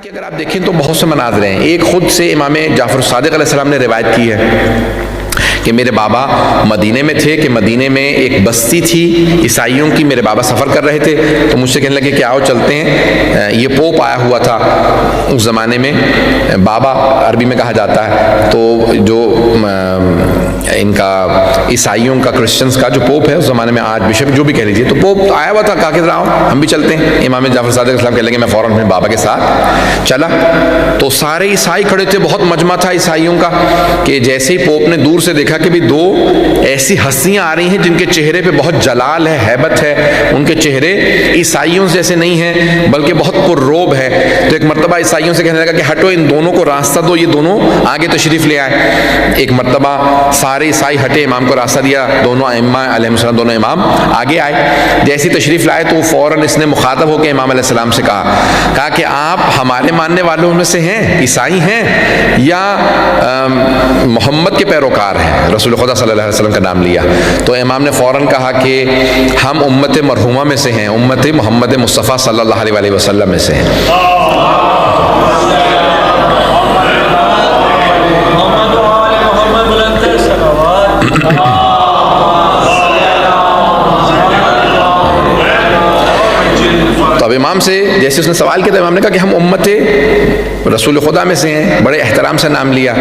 کی اگر آپ دیکھیں تو بہت سے مناظر ہیں. ایک خود سے امام جعفر الصادق علیہ السلام نے روایت کی ہے کہ میرے بابا مدینے میں تھے کہ مدینے میں ایک بستی تھی عیسائیوں کی. میرے بابا سفر کر رہے تھے تو مجھ سے کہنے لگے کہ آؤ چلتے ہیں. یہ پوپ آیا ہوا تھا اس زمانے میں, بابا عربی میں کہا جاتا ہے. تو جو ان کا عیسائیوں کا کرسچنز کا جو پوپ ہے اس زمانے میں, آج بشپ جو بھی کہہ لیجیے, تو پوپ آیا ہوا تھا. کہا کہ آؤ ہم بھی چلتے ہیں. امام جعفر صادق السلام کہنے لگے میں فوراً اپنے بابا کے ساتھ چلا. تو سارے عیسائی کھڑے تھے, بہت مجمع تھا عیسائیوں کا, کہ جیسے ہی پوپ نے دور سے دیکھا کہ بھی دو ایسی ہستیاں آ رہی ہیں جن کے چہرے پہ بہت جلال ہے, ہیبت ہے, ان کے چہرے عیسائیوں جیسے نہیں ہیں بلکہ بہت پرروب ہے. تو ایک مرتبہ عیسائیوں سے کہنے لگا کہ ہٹو, ان دونوں کو راستہ دو, یہ دونوں آگے تشریف لے آئے. ایک مرتبہ سارے عیسائی ہٹے, امام کو راستہ دیا, دونوں ائمہ علیہ السلام دونوں امام آگے آئے. جیسی تشریف لائے تو فوراً اس نے مخاطب ہو کے امام علیہ السلام سے کہا کہ آپ ہمارے ماننے والوں میں سے ہیں, عیسائی ہیں, یا محمد کے پیروکار ہیں؟ رسول خدا صلی اللہ علیہ وسلم کا نام لیا. تو امام نے فوراً کہا کہ ہم امت مرحومہ میں سے ہیں, امت محمد مصطفیٰ صلی اللہ علیہ وسلم میں سے ہیں. تو اب امام سے جیسے اس نے سوال کیا تو امام نے کہا کہ ہم امت رسول خدا میں سے ہیں, بڑے احترام سے نام لیا.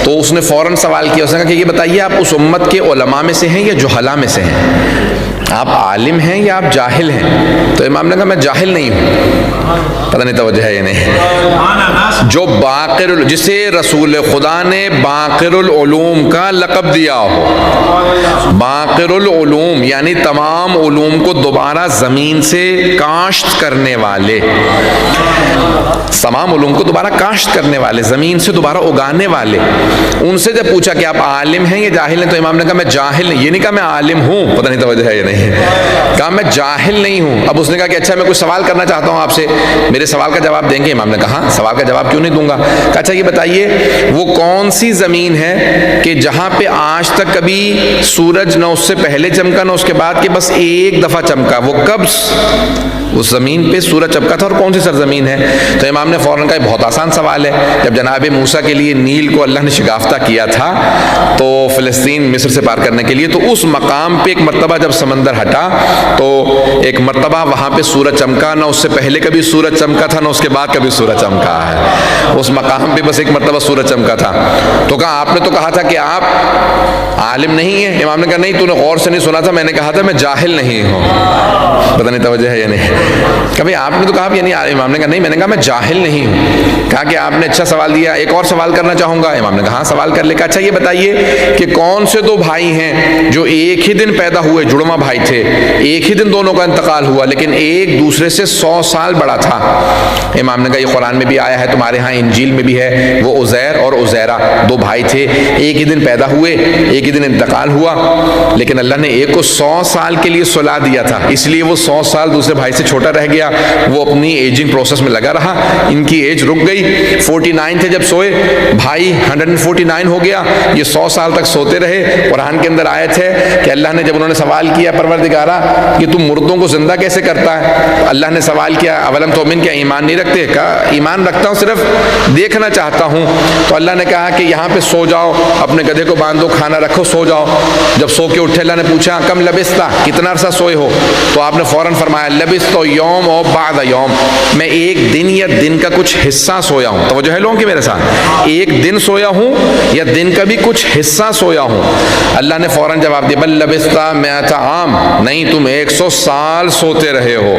تو اس نے فوراً سوال کیا, اس نے کہا کہ یہ بتائیے آپ اس امت کے علماء میں سے ہیں یا جہلا میں سے ہیں؟ آپ عالم ہیں یا آپ جاہل ہیں؟ تو امام نے کہا میں جاہل نہیں ہوں. پتہ نہیں توجہ ہے یا نہیں. جو باقر, جسے رسول خدا نے باقر العلوم کا لقب دیا ہو, باقر العلوم یعنی تمام علوم کو دوبارہ زمین سے کاشت کرنے والے, تمام علوم کو دوبارہ کاشت کرنے والے, زمین سے دوبارہ اگانے والے. ان سے جب پوچھا کہ آپ عالم ہیں یا جاہل ہیں تو امام نے کہا میں جاہل نہیں. یہ نہیں کہا میں عالم ہوں, پتہ نہیں توجہ ہے یا نہیں, کہا میں جاہل نہیں ہوں. اب اس نے کہا کہ اچھا میں کچھ سوال کرنا چاہتا ہوں آپ سے, میرے سوال کا جواب دیں گے؟ امام نے کہا سوال کا جواب کیوں نہیں دوں گا. کہا اچھا یہ بتائیے وہ کون سی زمین ہے کہ جہاں پہ آج تک کبھی سورج نہ اس سے پہلے چمکا نہ اس کے بعد, کہ بس ایک دفعہ چمکا, وہ کب اس زمین پہ سورج چمکا تھا اور کون سی سرزمین ہے؟ تو امام نے فوراً کہا بہت آسان سوال ہے. جب جناب موسیٰ کے لیے نیل کو اللہ نے شگافتہ کیا تھا تو فلسطین مصر سے پار کرنے کے لیے, تو اس مقام پہ ایک مرتبہ جب سمندر ہٹا تو ایک مرتبہ وہاں پہ سورج چمکا, نہ اس سے پہلے کبھی سورج چمکا تھا نہ اس کے بعد کبھی سورج چمکا ہے. اس مقام پہ بس ایک مرتبہ سورج چمکا تھا. تو کہا آپ نے تو کہا تھا کہ آپ عالم نہیں ہیں. امام نے کہا نہیں, تو نے غور سے نہیں سنا تھا, میں نے کہا تھا میں جاہل نہیں ہوں. پتہ نہیں توجہ ہے یا نہیں. کبھی آپ نے تو کہا یعنی, امام نے کہا نہیں, میں نے کہا میں جاہل نہیں ہوں. کہا کہ آپ نے اچھا سوال دیا, ایک اور سوال کرنا چاہوں گا. امام نے کہا ہاں سوال کر لے. کہا اچھا یہ بتائیے کہ کون سے دو بھائی ہیں جو ایک ہی دن پیدا ہوئے, جڑواں بھائی تھے, ایک ہی دن دونوں کا انتقال ہوا لیکن ایک دوسرے سے 100 سال بڑا تھا؟ امام نے کہا یہ قرآن میں بھی آیا ہے, تمہارے ہاں انجیل میں بھی ہے. وہ عزیر اور عزیرہ دو بھائی تھے, ایک ہی دن پیدا ہوئے, ایک ہی دن انتقال ہوا, لیکن اللہ نے ایک کو 100 سال کے لیے صلہ دیا تھا, اس لیے وہ 100 سال دوسرے بھائی سے چھوٹا رہ گیا. وہ اپنی ایجنگ پروسیس میں لگا رہا, ان کی ایج رک گئی. 49 تھے جب سوئے, بھائی 149 ہو گیا, یہ 100 سال تک سوتے رہے. قرآن کے اندر آیت ہے کہ اللہ نے جب انہوں نے سوال کیا پروردگارا کہ تم مردوں کو زندہ کیسے کرتا ہے, اللہ نے سوال کیا اولم تؤمن, کیا ایمان نہیں رکھتے؟ کہا ایمان رکھتا ہوں, صرف دیکھنا چاہتا ہوں. تو اللہ نے کہا کہ یہاں پہ سو جاؤ, اپنے گدھے کو باندھو, کھانا رکھو, سو جاؤ. جب سو کے اٹھے اللہ نے پوچھا کم لبثتا, کتنا عرصہ سوئے ہو؟ تو آپ نے فوراً فرمایا لبثت یوم و بعد یوم, میں ایک دن یا دن کا کچھ حصہ سویا ہوں. توجہ ہے لوگوں کی میرے ساتھ, ایک دن سویا ہوں یا دن کا بھی کچھ حصہ سویا ہوں. اللہ نے فوراً جواب دیا بل لبثت 100 عام, نہیں تم 100 سال سوتے رہے ہو,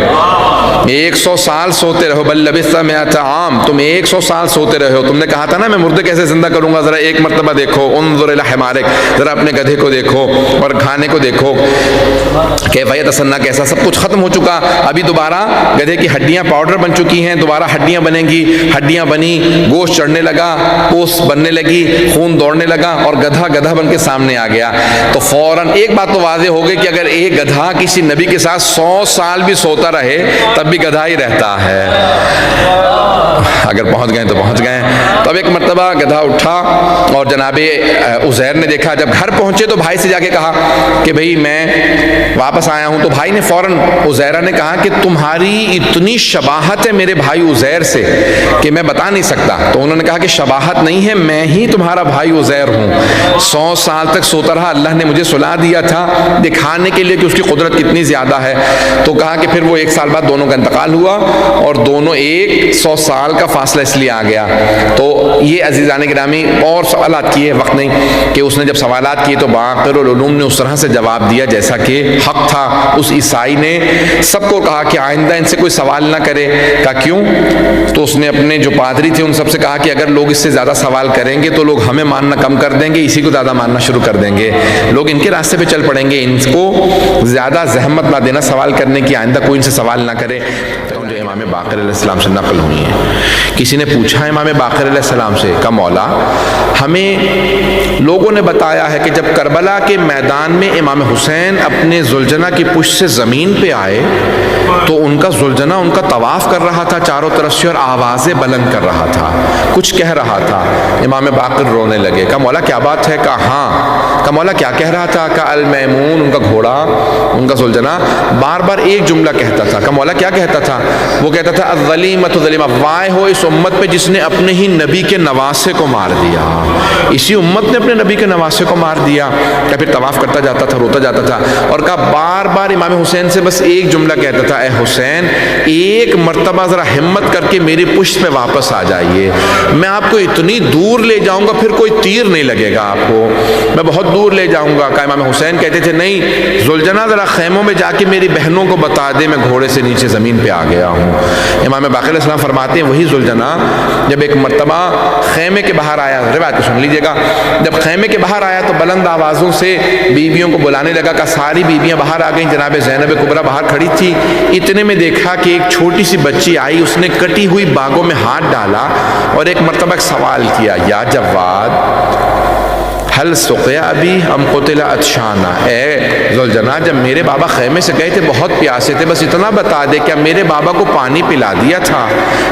100 سال سوتے رہو. بل لبثت 100 عام, تم 100 سال سوتے رہے ہو. تم نے کہا تھا نا میں مردے کیسے زندہ کروں گا, ذرا ایک مرتبہ دیکھو, انظر الی حمارک, ذرا اپنے گدھے کو دیکھو اور کھانے کو دیکھو, کیف یتصنع, کیسا سب کچھ ختم ہو چکا, ابھی دوبارہ گدھے کی ہڈیاں پاؤڈر بن چکی ہیں, دوبارہ ہڈیاں بنیں گی. ہڈیاں بنی, گوشت چڑھنے لگا, پوست بننے لگی, خون دوڑنے لگا اور گدھا گدھا بن کے سامنے آ گیا. تو فوراً ایک بات تو واضح ہو گئی کہ اگر ایک گدھا کسی نبی کے ساتھ 100 سال بھی سوتا رہے تب بھی گدھا ہی رہتا ہے. اگر پہنچ گئے تو پہنچ گئے. تو اب ایک مرتبہ گدھا اٹھا اور جناب عزیر نے دیکھا, جب گھر پہنچے تو بھائی سے جا کے کہا کہ بھئی میں واپس پاس آیا ہوں تو بھائی نے فوراً عزیرہ نے کہا کہ تمہاری اتنی شباہت ہے میرے بھائی عزیر سے کہ میں بتا نہیں سکتا. تو انہوں نے کہا کہ شباہت نہیں ہے، میں ہی تمہارا بھائی عزیر ہوں. 100 سال تک سوتا رہا، اللہ نے مجھے سلا دیا تھا دکھانے کے لیے کہ اس کی قدرت کتنی زیادہ ہے. تو کہا کہ پھر وہ 1 سال بعد دونوں کا انتقال ہوا اور دونوں 100 سال کا فاصلہ اس لیے آ گیا. تو یہ عزیزان گرامی اور سوالات کیے، وقت نہیں کہ اس نے جب سوالات کیے تو باقر العلوم نے اس طرح سے جواب دیا جیسا کہ حق تھا. اس عیسائی نے سب کو کہا کہ آئندہ ان سے کوئی سوال نہ کرے. کہا کیوں؟ تو اس نے اپنے جو پادری تھے ان سب سے کہا کہ اگر لوگ اس سے زیادہ سوال کریں گے تو لوگ ہمیں ماننا کم کر دیں گے، اسی کو زیادہ ماننا شروع کر دیں گے، لوگ ان کے راستے پہ چل پڑیں گے. ان کو زیادہ زحمت نہ دینا سوال کرنے کی، آئندہ کوئی ان سے سوال نہ کرے. جو امام باقر علیہ السلام سے نقل ہوئی ہیں. کسی نے پوچھا امام باقر علیہ السلام سے کہ مولا ہمیں لوگوں نے بتایا ہے کہ جب کربلا کے میدان میں امام حسین اپنے زلجنہ کی پشت سے زمین پہ آئے تو ان کا زلجنہ ان کا طواف کر رہا تھا چاروں طرف سے اور آوازیں بلند کر رہا تھا، کچھ کہہ رہا تھا. امام باقر رونے لگے. کہا مولا کیا بات ہے؟ کہا ہاں. کہا مولا کیا کہہ رہا تھا؟ کہا المیمون، ان کا گھوڑا، ان کا زلجنہ بار بار ایک جملہ کہتا تھا. کہا مولا کیا کہتا تھا؟ وہ کہتا تھا الظلیمۃ ظلیمہ، وائے ہو اس امت پہ جس نے اپنے ہی نبی کے نواسے کو مار دیا. اسی امت نے اپنے نبی کے نواسے کو مار دیا. کہ پھر طواف کرتا جاتا تھا، روتا جاتا تھا. اور کہا بار بار امام حسین سے بس ایک جملہ کہتا تھا، اے حسین ایک مرتبہ ذرا ہمت کر کے میری پشت پہ واپس آ جائیے، میں آپ کو اتنی دور لے جاؤں گا پھر کوئی تیر نہیں لگے گا آپ کو، میں بہت دور لے جاؤں گا. کہا امام حسین کہتے تھے نہیں زلجنہ ذرا خیموں میں جا کے میری بہنوں کو بتا دے میں گھوڑے سے نیچے زمین پہ آ گیا ہوں. امام باقر علیہ السلام فرماتے ہیں وہی زلجنہ جب ایک مرتبہ خیمے کے باہر آیا، روایت کو سن لیجیے گا، جب خیمے کے باہر آیا تو بلند آوازوں سے بیویوں کو بلانے لگا. کہ ساری بیویاں باہر آ گئیں، جناب زینب کبریٰ باہر کھڑی تھی. اتنے میں دیکھا کہ ایک چھوٹی سی بچی آئی، اس نے کٹی ہوئی باغوں میں ہاتھ ڈالا اور ایک مرتبہ ایک سوال کیا، یا جواد حل سقیا ابھی ام قتل عطشانا، اے ذوالجناح جب میرے بابا خیمے سے گئے تھے بہت پیاسے تھے، بس اتنا بتا دے کیا میرے بابا کو پانی پلا دیا تھا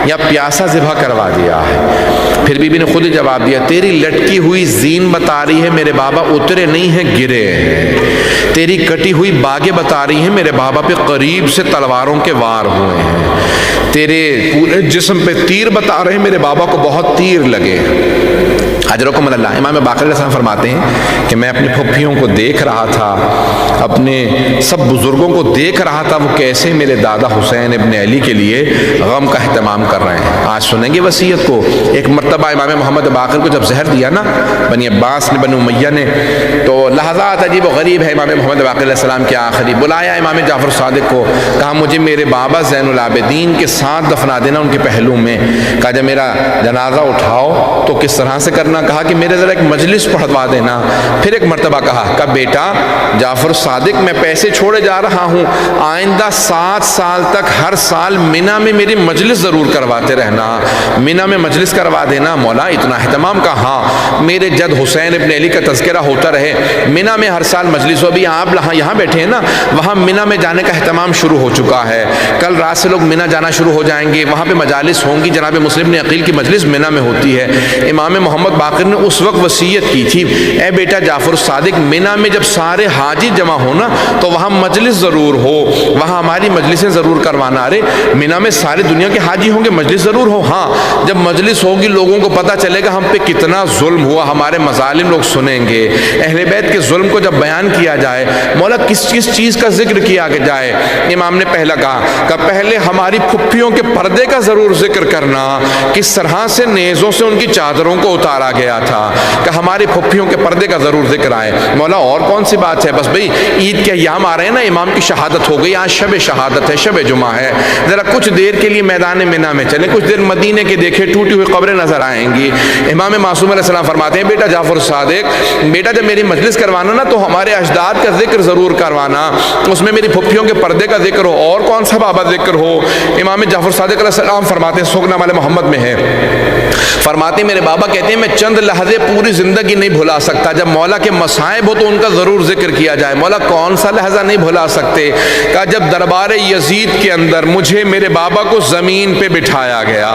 یا پیاسا ذبح کروا دیا ہے؟ پھر بی بی نے خود ہی جواب دیا، تیری لٹکی ہوئی زین بتا رہی ہے میرے بابا اترے نہیں ہیں گرے ہیں، تیری کٹی ہوئی باغیں بتا رہی ہیں میرے بابا پہ قریب سے تلواروں کے وار ہوئے ہیں، تیرے پورے جسم پہ تیر بتا رہے ہیں میرے بابا کو بہت تیر لگے. اجرکم اللہ. امام باقر علیہ السلام فرماتے ہیں کہ میں اپنی پھپھیوں کو دیکھ رہا تھا، اپنے سب بزرگوں کو دیکھ رہا تھا وہ کیسے میرے دادا حسین ابن علی کے لیے غم کا اہتمام کر رہے ہیں. آج سنیں گے وصیت کو. ایک مرتبہ امام محمد باقر کو جب زہر دیا نا بنی عباس نے، بنو امیہ نے، تو لحظات عجیب و غریب ہے امام محمد باقر علیہ السلام کے آخری. بلایا امام جعفر صادق کو، کہا مجھے میرے بابا زین العابدین کے ساتھ دفنا دینا ان کے پہلو میں. کہا جب میرا جنازہ اٹھاؤ تو کس طرح سے کرنا؟ کہا کہ میرے ذرا ایک مجلس پڑھوا دینا. پھر ایک مرتبہ کہا بیٹا جعفر صادق میں پیسے چھوڑے جا رہا ہوں، آئندہ 7 سال تک ہر سال مینا میں میری مجلس ضرور کرواتے رہنا، مینا میں مجلس کروا دینا. مولا اتنا اہتمام؟ کا ہاں میرے جد حسین ابن علی کا تذکرہ ہوتا رہے، مینا میں ہر سال مجلس ہو. ابھی آپ یہاں بیٹھے ہیں نا، وہاں مینا میں جانے کا اہتمام شروع ہو چکا ہے، کل رات سے لوگ مینا جانا شروع ہو جائیں گے، وہاں پہ مجالس ہوں گی. جناب مسلم نے عقیل کی مجلس مینا میں ہوتی ہے. امام محمد باقر نے اس وقت وصیت کی تھی، اے بیٹا جعفر صادق مینا میں جب سارے حاجی جمع ہونا تو وہاں مجلس ضرور ہو، وہاں ہماری مجلسیں ضرور کروانا. ارے مینا میں ساری دنیا کے حاجی ہوں گے، مجلس ضرور ہو. ہاں جب مجلس ہوگی لوگوں کو پتہ چلے گا ہم پہ کتنا ظلم ہوا، ہمارے مظالم لوگ سنیں گے. اہل بیت کے ظلم کو جب بیان کیا جائے، مولا کس کس چیز کا ذکر کیا جائے؟ امام نے پہلا کہا کہ پہلے ہماری پھپھیوں کے پردے کا ضرور ذکر کرنا، کس طرح سے نیزوں سے ان کی چادروں کو اتارا گیا تھا، کہ ہماری پھپھیوں کے پردے کا ضرور ذکر آئے. مولا اور کون سی بات ہے؟ بس بھئی عید کے ایام آ رہے ہیں نا، امام کی شہادت ہو گئی، آج شب شہادت ہے، شب جمعہ ہے، ذرا کچھ دیر کے لیے میدان مینا میں چلیں، کچھ دیر مدینے کے دیکھیں، ٹوٹی ہوئی قبریں نظر آئیں گی. امام معصوم علیہ السلام فرماتے ہیں بیٹا جعفر صادق بیٹا جب میری مجلس کروانا نا تو ہمارے اجداد کا ذکر ضرور کروانا، اس میں میری پھپھیوں کے پردے کا ذکر ہو. اور کون سا بابا ذکر ہو؟ امام جعفر صادق علیہ السلام فرماتے ہیں سوگنا والے محمد میں ہے، فرماتے ہیں میرے بابا کہتے ہیں میں چند لحظے پوری زندگی نہیں بھلا سکتا. جب مولا کے مصائب ہو تو ان کا ضرور ذکر کیا جائے. مولا کون سا لحظہ نہیں بھلا سکتے؟ کہا جب دربار یزید کے اندر مجھے میرے بابا کو زمین پہ بٹھایا گیا.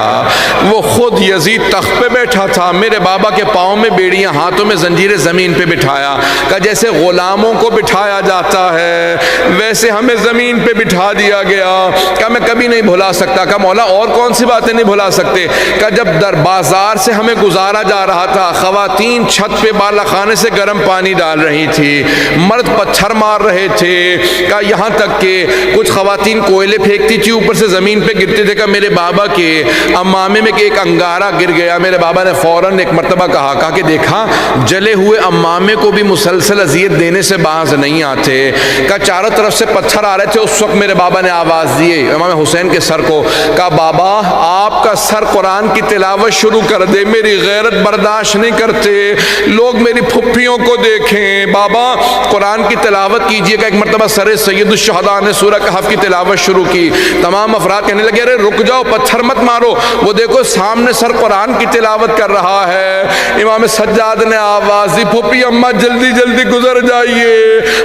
وہ خود یزید تخت پہ بیٹھا تھا, میرے بابا کے پاؤں میں بیڑیاں, ہاتھوں میں زنجیریں, زمین پہ بٹھایا. کہا جیسے غلاموں کو بٹھایا جاتا ہے ویسے ہمیں زمین پہ بٹھا دیا گیا. کہا میں کبھی نہیں بھلا سکتا. کہا مولا اور کون سی باتیں نہیں بھلا سکتے؟ کہا جب در بازار سے ہمیں گزارا جا رہا تھا, خواتین چھت پہ بالا خانے سے گرم پانی ڈال رہی تھی, مرد پتھر مار رہے تھے. کہا یہاں تک کہ کچھ خواتین کوئلے پھینکتی تھی, اوپر سے زمین پہ گرتے تھے. کہا میرے بابا کے امامے میں ایک انگارہ گر گیا. میرے بابا نے فوراً ایک مرتبہ کہا کہ دیکھا جلے ہوئے امامے کو بھی مسلسل اذیت دینے سے باز نہیں آتے. کہا چاروں طرف سے پتھر آ رہے تھے, اس وقت میرے بابا نے آواز دیے امام حسین کے سر کو. کہا بابا آپ کا سر قرآن کی تلاوت شروع کر دے, میری غیرت برداشت نہیں کرتے, لوگ میری پھپھیوں کو دیکھیں. بابا قرآن کی تلاوت کیجئے. کہ ایک مرتبہ سر سید الشہداء نے سورہ کہف کی تلاوت شروع کی. تمام افراد کہنے لگے ارے رک جاؤ, پتھر مت مارو, وہ دیکھو سامنے سر قرآن کی تلاوت کر رہا ہے. امام سجاد نے آواز دی پھپھی اماں جلدی جلدی گزر جائیے,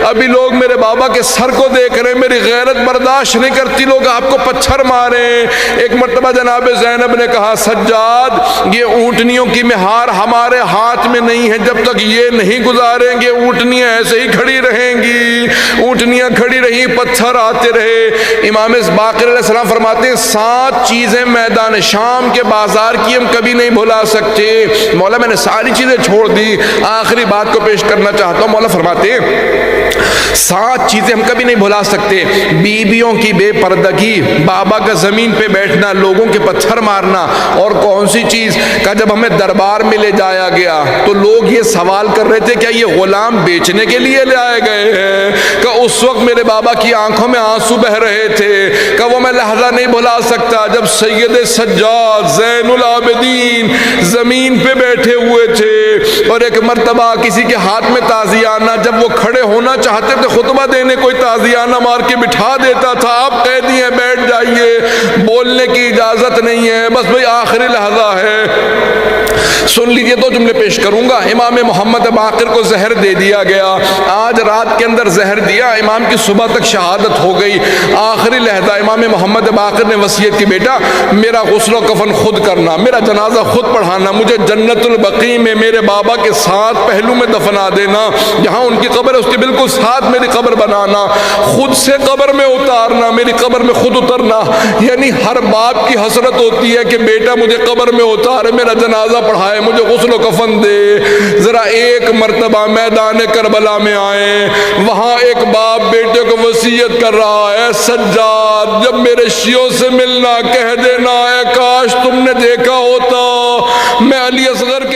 ابھی لوگ میرے بابا کے سر کو دیکھ رہے ہیں, میری غیرت برداشت نہیں کرتی لوگ آپ کو پتھر ماریں. ایک مرتبہ جناب زینب نے کہا سجاد یہ اونٹنیوں کی مہار ہمارے ہاتھ میں نہیں ہے, جب تک یہ نہیں گزاریں گے اونٹنیاں ایسے ہی کھڑی رہیں گی. اونٹنیاں کھڑی رہیں, پتھر آتے رہے. امام باقر علیہ السلام فرماتے ہیں 7 چیزیں میدان شام کے بازار کی ہم کبھی نہیں بھلا سکتے. مولا میں نے ساری چیزیں چھوڑ دی, آخری بات کو پیش کرنا چاہتا ہوں. مولا فرماتے ہیں 7 چیزیں ہم کبھی نہیں بھلا سکتے. بیویوں کی بے پردگی, بابا کا زمین پہ بیٹھنا, لوگوں کے پتھر مارنا, اور کون سی چیز؟ کہ جب ہمیں دربار میں لے جایا گیا تو لوگ یہ سوال کر رہے تھے کیا یہ غلام بیچنے کے لیے لے آئے گئے ہیں؟ کہ اس وقت میرے بابا کی آنکھوں میں آنسو بہ رہے تھے. کہ وہ میں لحظہ نہیں بھلا سکتا جب سید سجاد زین العابدین زمین پہ بیٹھے ہوئے تھے, اور ایک مرتبہ کسی کے ہاتھ میں تازیانہ, جب وہ کھڑے ہونا چاہتے تھے خطبہ دینے, کوئی تازیانہ مار کے بٹھا دیتا تھا, آپ قیدی ہیں بیٹھ جائیے, بولنے کی اجازت نہیں ہے, بس بھئی آخری لحظہ ہے. سن لیجئے دو جملے پیش کروں گا. امام محمد باقر کو زہر دے دیا گیا, آج رات کے اندر زہر دیا, امام کی صبح تک شہادت ہو گئی. آخری لحظہ امام محمد باقر نے وصیت کی بیٹا میرا غسل و کفن خود کرنا, میرا جنازہ خود پڑھانا, مجھے جنت البقیع میں میرے بابا کے ساتھ پہلو میں دفنا دینا, جہاں ان کی قبر ہے اس کے بالکل ساتھ میری قبر بنانا, خود سے قبر میں اتارنا, میری قبر میں خود اترنا. یعنی ہر باپ کی حسرت ہوتی ہے کہ بیٹا مجھے قبر میں اتارے, میرا جنازہ پڑھائے, مجھے غسل و کفن دے. ذرا ایک مرتبہ میدان کربلا میں آئیں, وہاں ایک باپ بیٹے کو وصیت کر رہا ہے سجاد جب میرے شیعوں سے ملنا کہہ دینا اے کاش تم نے دیکھا ہوتا میں علی اصغر کے